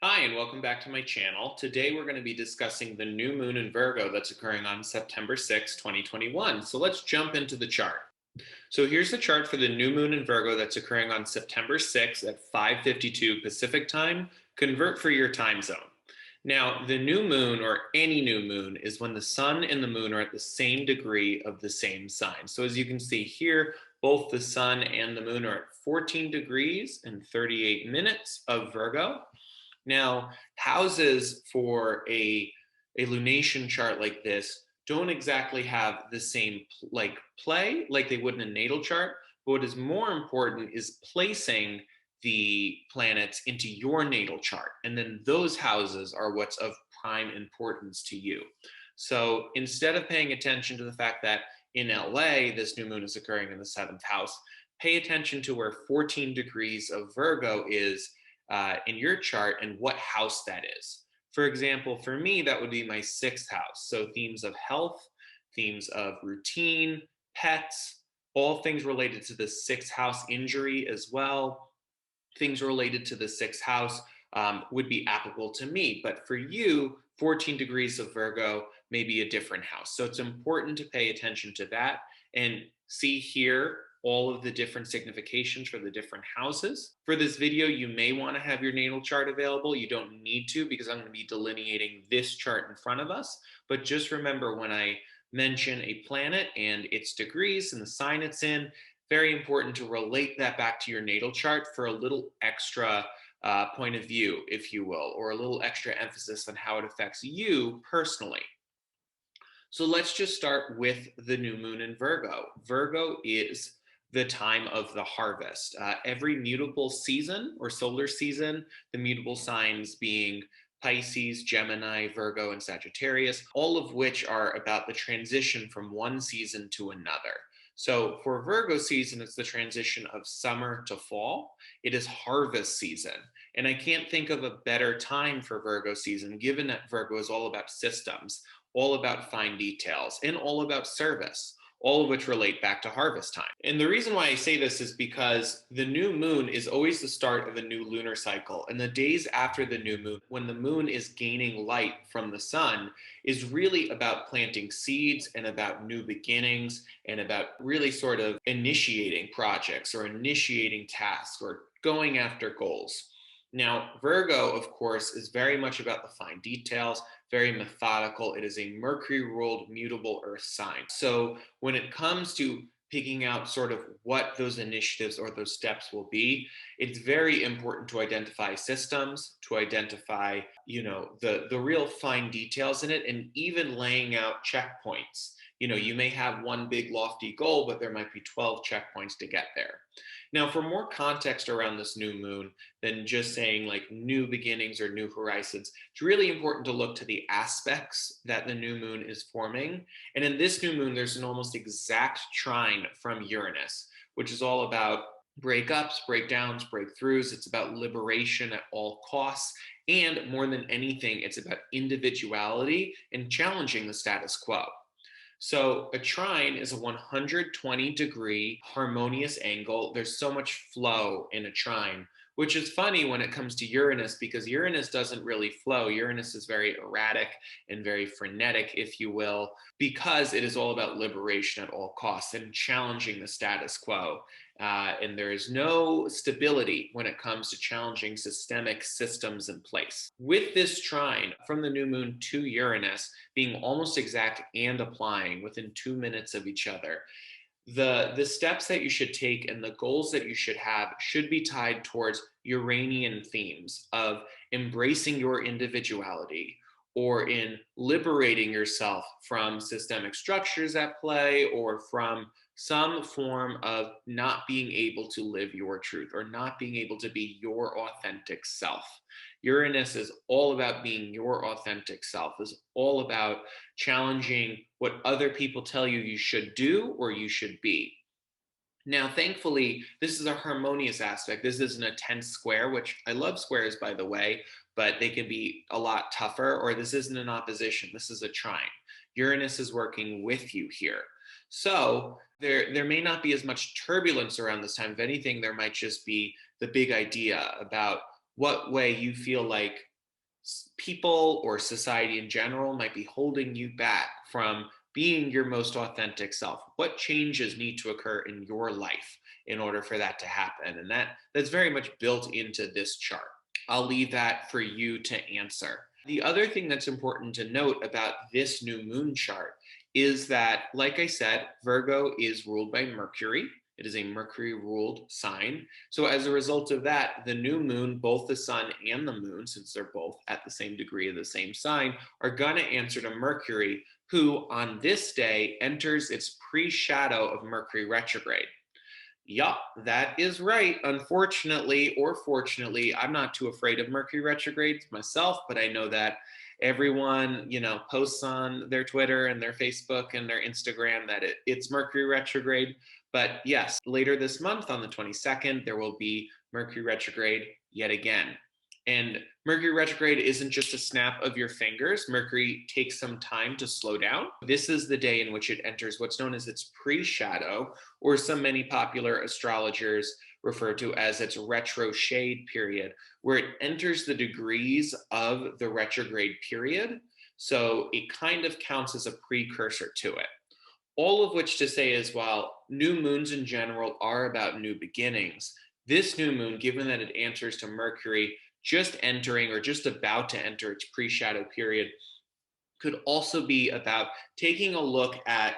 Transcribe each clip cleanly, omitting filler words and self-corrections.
Hi, and welcome back to my channel. Today we're going to be discussing the new moon in Virgo that's occurring on September 6, 2021. So let's jump into the chart. So here's the chart for the new moon in Virgo that's occurring on September 6th at 5:52 Pacific time. Convert for your time zone. Now, the new moon or any new moon is when the sun and the moon are at the same degree of the same sign. So as you can see here, both the sun and the moon are at 14 degrees and 38 minutes of Virgo. Now, houses for a lunation chart like this don't exactly have the same play like they would in a natal chart. But what is more important is placing the planets into your natal chart, and then those houses are what's of prime importance to you. So instead of paying attention to the fact that in LA this new moon is occurring in the seventh house, pay attention to where 14 degrees of Virgo is in your chart and what house that is. For example, for me, that would be my sixth house. So themes of health, themes of routine, pets, all things related to the sixth house, injury as well, things related to the sixth house would be applicable to me. But for you, 14 degrees of Virgo may be a different house. So it's important to pay attention to that and see here all of the different significations for the different houses. For this video, you may want to have your natal chart available. You don't need to because I'm going to be delineating this chart in front of us. But just remember when I mention a planet and its degrees and the sign it's in, very important to relate that back to your natal chart for a little extra point of view, if you will, or a little extra emphasis on how it affects you personally. So let's just start with the new moon in Virgo. Virgo is the time of the harvest. Every mutable season or solar season, the mutable signs being Pisces, Gemini, Virgo, and Sagittarius, all of which are about the transition from one season to another. So for Virgo season, it's the transition of summer to fall. It is harvest season. And I can't think of a better time for Virgo season, given that Virgo is all about systems, all about fine details, and all about service, all of which relate back to harvest time. And the reason why I say this is because the new moon is always the start of a new lunar cycle. And the days after the new moon, when the moon is gaining light from the sun, is really about planting seeds and about new beginnings and about really sort of initiating projects or initiating tasks or going after goals. Now, Virgo, of course, is very much about the fine details, very methodical. It is a Mercury ruled mutable earth sign. So when it comes to picking out sort of what those initiatives or those steps will be, it's very important to identify systems, to identify, the real fine details in it, and even laying out checkpoints. You may have one big lofty goal, but there might be 12 checkpoints to get there. Now, for more context around this new moon than just saying like new beginnings or new horizons, it's really important to look to the aspects that the new moon is forming. And in this new moon, there's an almost exact trine from Uranus, which is all about breakups, breakdowns, breakthroughs. It's about liberation at all costs. And more than anything, it's about individuality and challenging the status quo. So a trine is a 120-degree harmonious angle. There's so much flow in a trine, which is funny when it comes to Uranus because Uranus doesn't really flow. Uranus is very erratic and very frenetic, if you will, because it is all about liberation at all costs and challenging the status quo. And there is no stability when it comes to challenging systemic systems in place. With this trine from the new moon to Uranus being almost exact and applying within 2 minutes of each other, the steps that you should take and the goals that you should have should be tied towards Uranian themes of embracing your individuality or in liberating yourself from systemic structures at play or from some form of not being able to live your truth or not being able to be your authentic self. Uranus is all about being your authentic self, is all about challenging what other people tell you you should do or you should be. Now, thankfully, this is a harmonious aspect. This isn't a tense square, which I love squares, by the way, but they can be a lot tougher, or this isn't an opposition. This is a trine. Uranus is working with you here. So there may not be as much turbulence around this time. If anything, there might just be the big idea about what way you feel like people or society in general might be holding you back from being your most authentic self? What changes need to occur in your life in order for that to happen? And that's very much built into this chart. I'll leave that for you to answer. The other thing that's important to note about this new moon chart is that, like I said, Virgo is ruled by Mercury. It is a Mercury ruled sign. So, as a result of that, the new moon, both the sun and the moon, since they're both at the same degree of the same sign, are going to answer to Mercury, who on this day enters its pre shadow of Mercury retrograde. Yup, that is right. Unfortunately, or fortunately, I'm not too afraid of Mercury retrogrades myself, but I know that everyone, posts on their Twitter and their Facebook and their Instagram that it's Mercury retrograde. But yes, later this month on the 22nd, there will be Mercury retrograde yet again. And Mercury retrograde isn't just a snap of your fingers. Mercury takes some time to slow down. This is the day in which it enters what's known as its pre-shadow, or many popular astrologers refer to as its retrograde period, where it enters the degrees of the retrograde period. So it kind of counts as a precursor to it. All of which to say is, while new moons in general are about new beginnings, this new moon, given that it answers to Mercury just entering or just about to enter its pre-shadow period, could also be about taking a look at,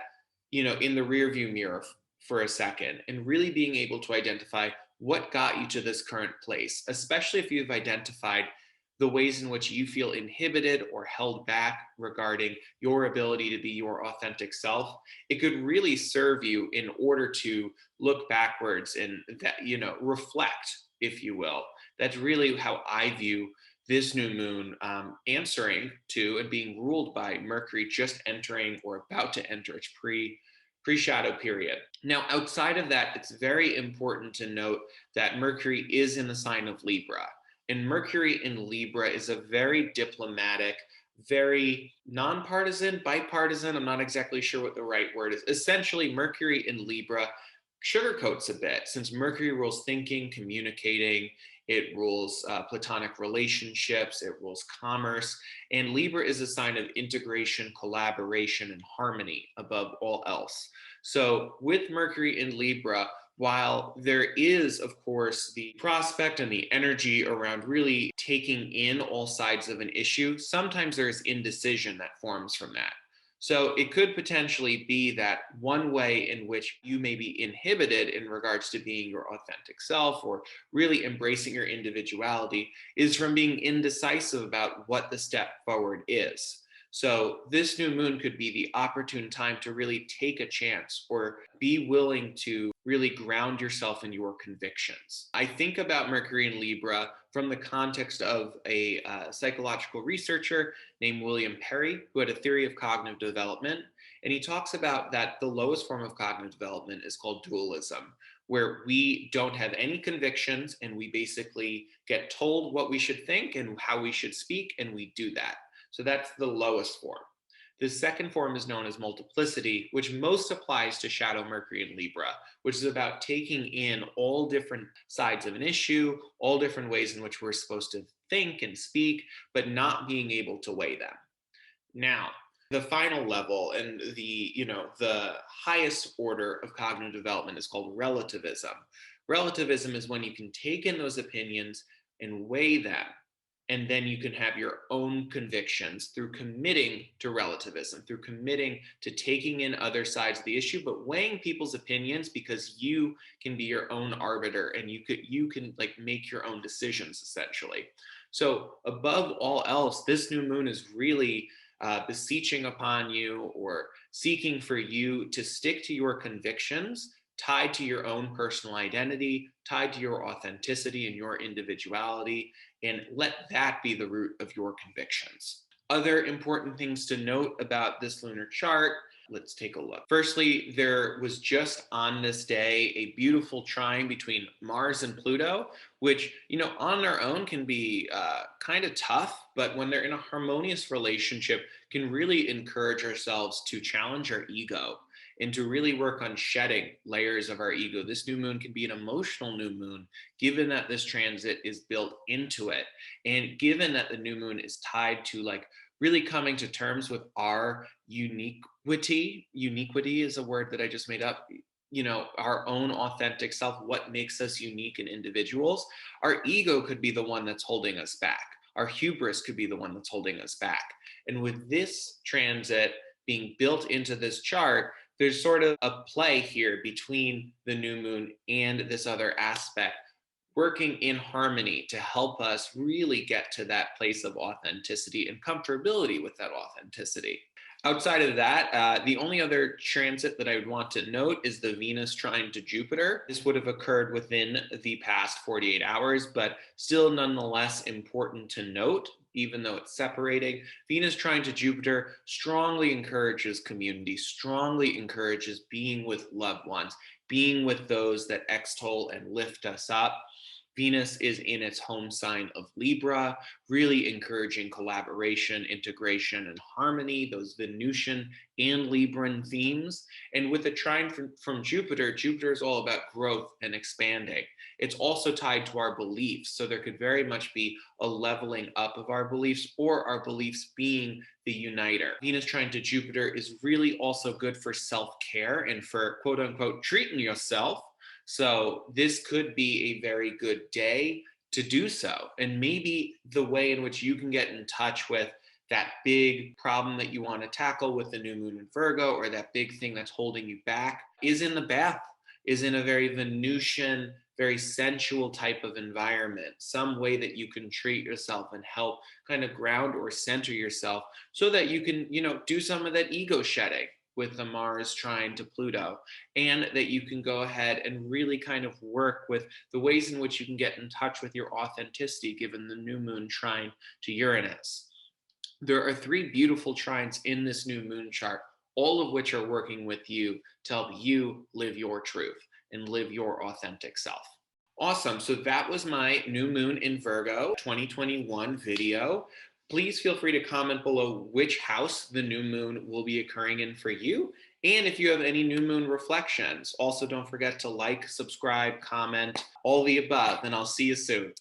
in the rearview mirror for a second and really being able to identify what got you to this current place, especially if you've identified the ways in which you feel inhibited or held back regarding your ability to be your authentic self. It could really serve you in order to look backwards and that, reflect, if you will. That's really how I view this new moon, answering to and being ruled by Mercury just entering or about to enter its pre-shadow period. Now, outside of that, it's very important to note that Mercury is in the sign of Libra. And Mercury in Libra is a very diplomatic, very nonpartisan, bipartisan. I'm not exactly sure what the right word is. Essentially, Mercury in Libra sugarcoats a bit, since Mercury rules thinking, communicating, it rules platonic relationships, it rules commerce, and Libra is a sign of integration, collaboration, and harmony above all else. So with Mercury in Libra, while there is, of course, the prospect and the energy around really taking in all sides of an issue, sometimes there is indecision that forms from that. So it could potentially be that one way in which you may be inhibited in regards to being your authentic self or really embracing your individuality is from being indecisive about what the step forward is. So this new moon could be the opportune time to really take a chance or be willing to really ground yourself in your convictions. I think about Mercury in Libra from the context of a psychological researcher named William Perry, who had a theory of cognitive development. And he talks about that the lowest form of cognitive development is called dualism, where we don't have any convictions and we basically get told what we should think and how we should speak, and we do that. So that's the lowest form. The second form is known as multiplicity, which most applies to shadow Mercury in Libra, which is about taking in all different sides of an issue, all different ways in which we're supposed to think and speak, but not being able to weigh them. Now, the final level and the highest order of cognitive development is called relativism. Relativism is when you can take in those opinions and weigh them, and then you can have your own convictions through committing to relativism, through committing to taking in other sides of the issue, but weighing people's opinions, because you can be your own arbiter and you can like make your own decisions essentially. So above all else, this new moon is really beseeching upon you or seeking for you to stick to your convictions, tied to your own personal identity, tied to your authenticity and your individuality, and let that be the root of your convictions. Other important things to note about this lunar chart, let's take a look. Firstly, there was just on this day a beautiful trine between Mars and Pluto, which, on their own can be kind of tough, but when they're in a harmonious relationship, can really encourage ourselves to challenge our ego and to really work on shedding layers of our ego. This new moon can be an emotional new moon, given that this transit is built into it. And given that the new moon is tied to like really coming to terms with our uniquity. Uniquity is a word that I just made up. You know, our own authentic self, what makes us unique and individuals. Our ego could be the one that's holding us back. Our hubris could be the one that's holding us back. And with this transit being built into this chart, there's sort of a play here between the new moon and this other aspect, working in harmony to help us really get to that place of authenticity and comfortability with that authenticity. Outside of that, the only other transit that I would want to note is the Venus trine to Jupiter. This would have occurred within the past 48 hours, but still nonetheless important to note, even though it's separating. Venus trine to Jupiter strongly encourages community, strongly encourages being with loved ones, being with those that extol and lift us up. Venus is in its home sign of Libra, really encouraging collaboration, integration, and harmony, those Venusian and Libran themes. And with a trine from Jupiter, Jupiter is all about growth and expanding. It's also tied to our beliefs. So there could very much be a leveling up of our beliefs or our beliefs being the uniter. Venus trine to Jupiter is really also good for self-care and for quote unquote treating yourself. So this could be a very good day to do so. And maybe the way in which you can get in touch with that big problem that you want to tackle with the new moon in Virgo, or that big thing that's holding you back, is in the bath, is in a very Venusian, very sensual type of environment, some way that you can treat yourself and help kind of ground or center yourself so that you can, do some of that ego shedding with the Mars trine to Pluto, and that you can go ahead and really kind of work with the ways in which you can get in touch with your authenticity given the new moon trine to Uranus. There are 3 beautiful trines in this new moon chart, all of which are working with you to help you live your truth and live your authentic self. Awesome. So that was my new moon in Virgo 2021 video. Please feel free to comment below which house the new moon will be occurring in for you. And if you have any new moon reflections, also don't forget to like, subscribe, comment, all the above, and I'll see you soon.